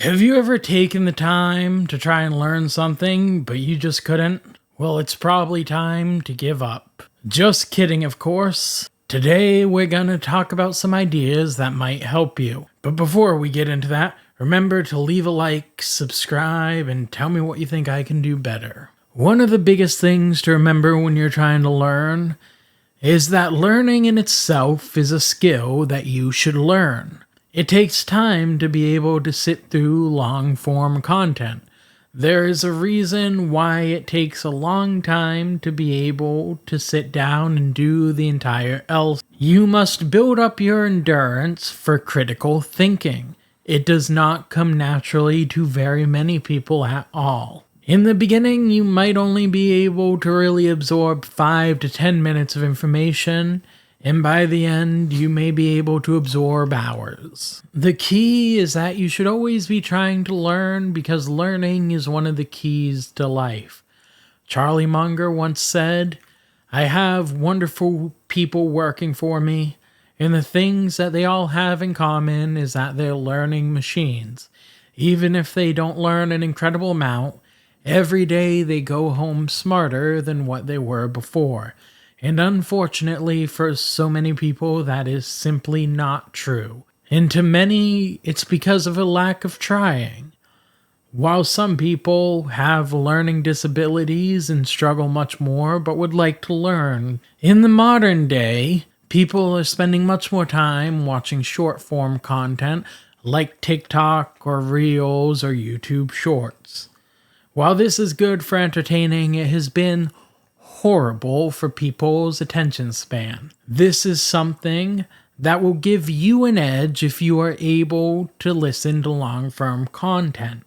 Have you ever taken the time to try and learn something, but you just couldn't? Well, it's probably time to give up. Just kidding, of course. Today, we're going to talk about some ideas that might help you. But before we get into that, remember to leave a like, subscribe, and tell me what you think I can do better. One of the biggest things to remember when you're trying to learn is that learning in itself is a skill that you should learn. It takes time to be able to sit through long-form content. There is a reason why it takes a long time to be able to sit down and do the entire else. You must build up your endurance for critical thinking. It does not come naturally to very many people at all. In the beginning, you might only be able to really absorb 5 to 10 minutes of information, and by the end, you may be able to absorb hours. The key is that you should always be trying to learn because learning is one of the keys to life. Charlie Munger once said, "I have wonderful people working for me, and the things that they all have in common is that they're learning machines. Even if they don't learn an incredible amount, every day they go home smarter than what they were before." And unfortunately for so many people, that is simply not true. And to many, it's because of a lack of trying. While some people have learning disabilities and struggle much more but would like to learn, in the modern day, people are spending much more time watching short-form content like TikTok or Reels or YouTube Shorts. While this is good for entertaining, it has been horrible for people's attention span. This is something that will give you an edge if you are able to listen to long-form content,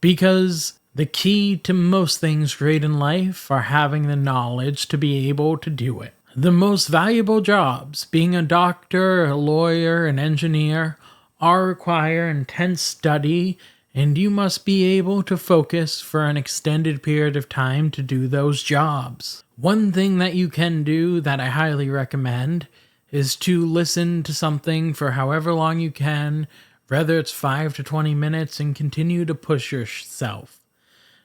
because the key to most things great in life are having the knowledge to be able to do it. The most valuable jobs, being a doctor, a lawyer, an engineer, all require intense study, and you must be able to focus for an extended period of time to do those jobs. One thing that you can do that I highly recommend is to listen to something for however long you can, whether it's 5 to 20 minutes, and continue to push yourself.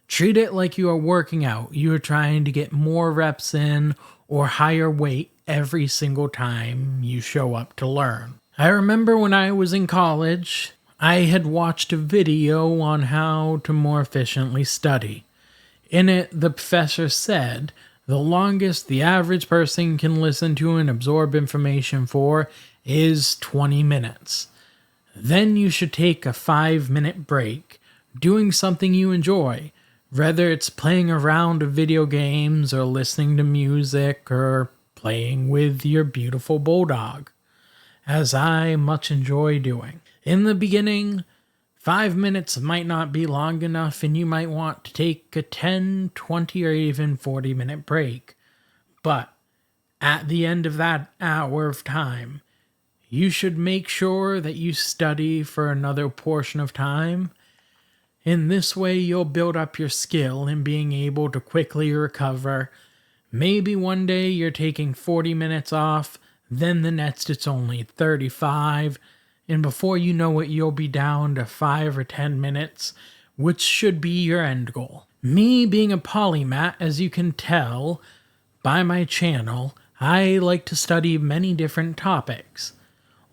Treat it like you are working out. You are trying to get more reps in or higher weight every single time you show up to learn. I remember when I was in college, I had watched a video on how to more efficiently study. In it, the professor said the longest the average person can listen to and absorb information for is 20 minutes. Then you should take a 5-minute break, doing something you enjoy, whether it's playing a round of video games or listening to music or playing with your beautiful bulldog, as I much enjoy doing. In the beginning, 5 minutes might not be long enough, and you might want to take a 10, 20, or even 40-minute break. But at the end of that hour of time, you should make sure that you study for another portion of time. In this way, you'll build up your skill in being able to quickly recover. Maybe one day you're taking 40 minutes off, then the next it's only 35, and before you know it, you'll be down to 5 or 10 minutes, which should be your end goal. Me being a polymath, as you can tell by my channel, I like to study many different topics.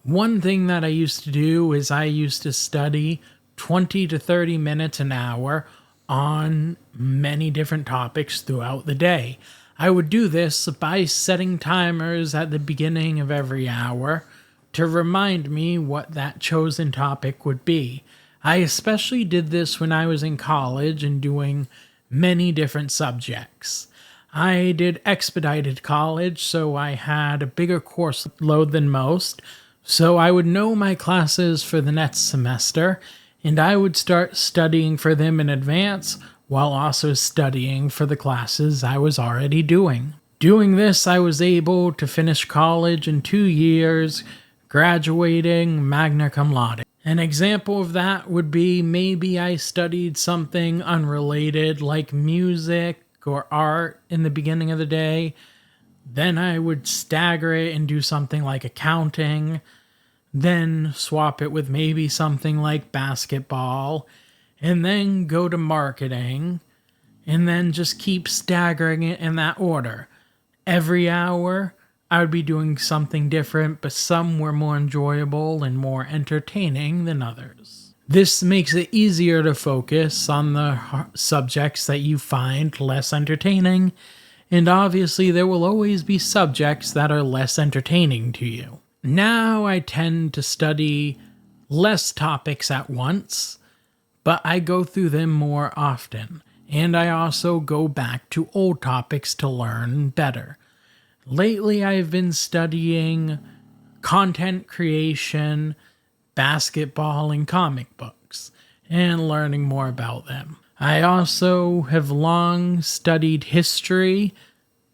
One thing that I used to do is I used to study 20 to 30 minutes an hour on many different topics throughout the day. I would do this by setting timers at the beginning of every hour to remind me what that chosen topic would be. I especially did this when I was in college and doing many different subjects. I did expedited college, so I had a bigger course load than most, so I would know my classes for the next semester, and I would start studying for them in advance while also studying for the classes I was already doing. Doing this, I was able to finish college in 2 years, graduating magna cum laude. An example of that would be maybe I studied something unrelated like music or art in the beginning of the day. Then I would stagger it and do something like accounting, then swap it with maybe something like basketball, and then go to marketing, and then just keep staggering it in that order. Every hour, I would be doing something different, but some were more enjoyable and more entertaining than others. This makes it easier to focus on the subjects that you find less entertaining, and obviously there will always be subjects that are less entertaining to you. Now I tend to study less topics at once, but I go through them more often, and I also go back to old topics to learn better. Lately I've been studying content creation, basketball, and comic books, and learning more about them. I also have long studied history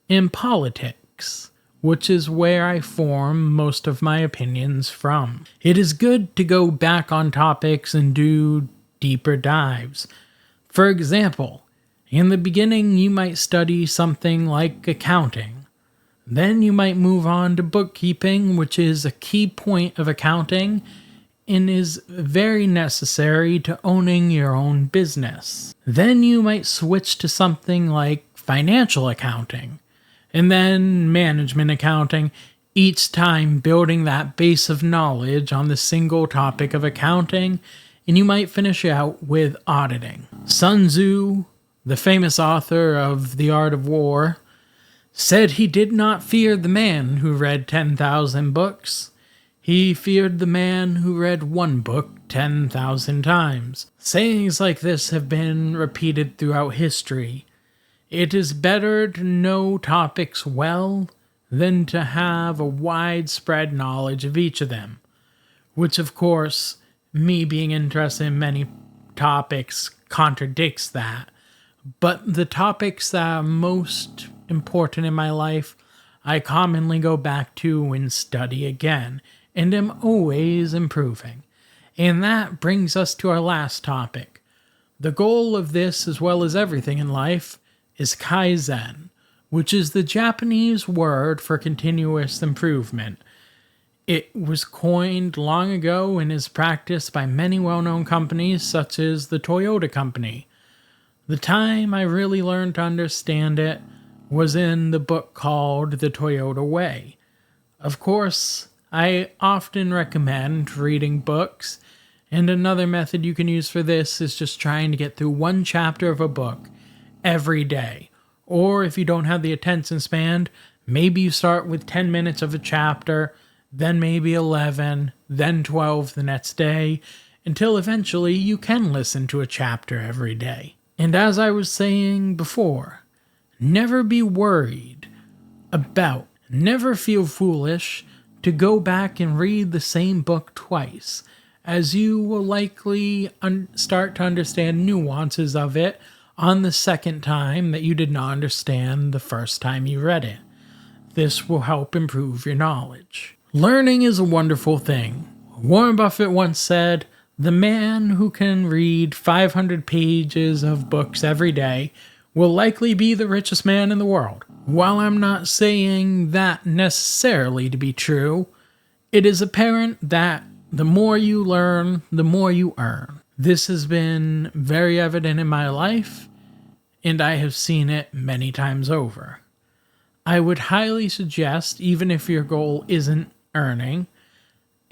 and politics, which is where I form most of my opinions from. It is good to go back on topics and do deeper dives. For example, in the beginning you might study something like accounting. Then you might move on to bookkeeping, which is a key point of accounting and is very necessary to owning your own business. Then you might switch to something like financial accounting, and then management accounting, each time building that base of knowledge on the single topic of accounting, and you might finish out with auditing. Sun Tzu, the famous author of The Art of War, said he did not fear the man who read 10,000 books. He feared the man who read one book 10,000 times. Sayings like this have been repeated throughout history. It is better to know topics well than to have a widespread knowledge of each of them, which of course, me being interested in many topics contradicts that. But the topics that are most important in my life, I commonly go back to and study again, and am always improving. And that brings us to our last topic. The goal of this, as well as everything in life, is Kaizen, which is the Japanese word for continuous improvement. It was coined long ago and is practiced by many well-known companies such as the Toyota Company. The time I really learned to understand it was in the book called The Toyota Way. Of course, I often recommend reading books, and another method you can use for this is just trying to get through one chapter of a book every day. Or if you don't have the attention span, maybe you start with 10 minutes of a chapter, then maybe 11, then 12 the next day, until eventually you can listen to a chapter every day. And as I was saying before, never be worried about, never feel foolish to go back and read the same book twice, as you will likely start to understand nuances of it on the second time that you did not understand the first time you read it. This will help improve your knowledge. Learning is a wonderful thing. Warren Buffett once said, "The man who can read 500 pages of books every day will likely be the richest man in the world." While I'm not saying that necessarily to be true, it is apparent that the more you learn, the more you earn. This has been very evident in my life, and I have seen it many times over. I would highly suggest, even if your goal isn't earning,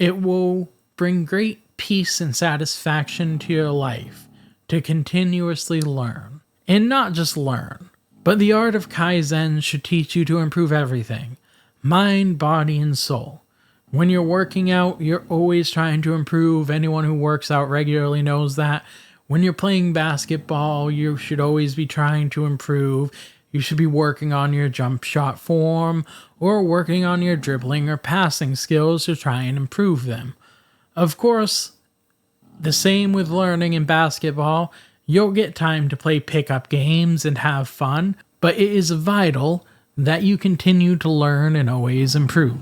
it will bring great peace and satisfaction to your life to continuously learn. And not just learn, but the art of Kaizen should teach you to improve everything: mind, body, and soul. When you're working out, you're always trying to improve. Anyone who works out regularly knows that. When you're playing basketball, you should always be trying to improve. You should be working on your jump shot form or working on your dribbling or passing skills to try and improve them. Of course, the same with learning in basketball. You'll get time to play pickup games and have fun, but it is vital that you continue to learn and always improve.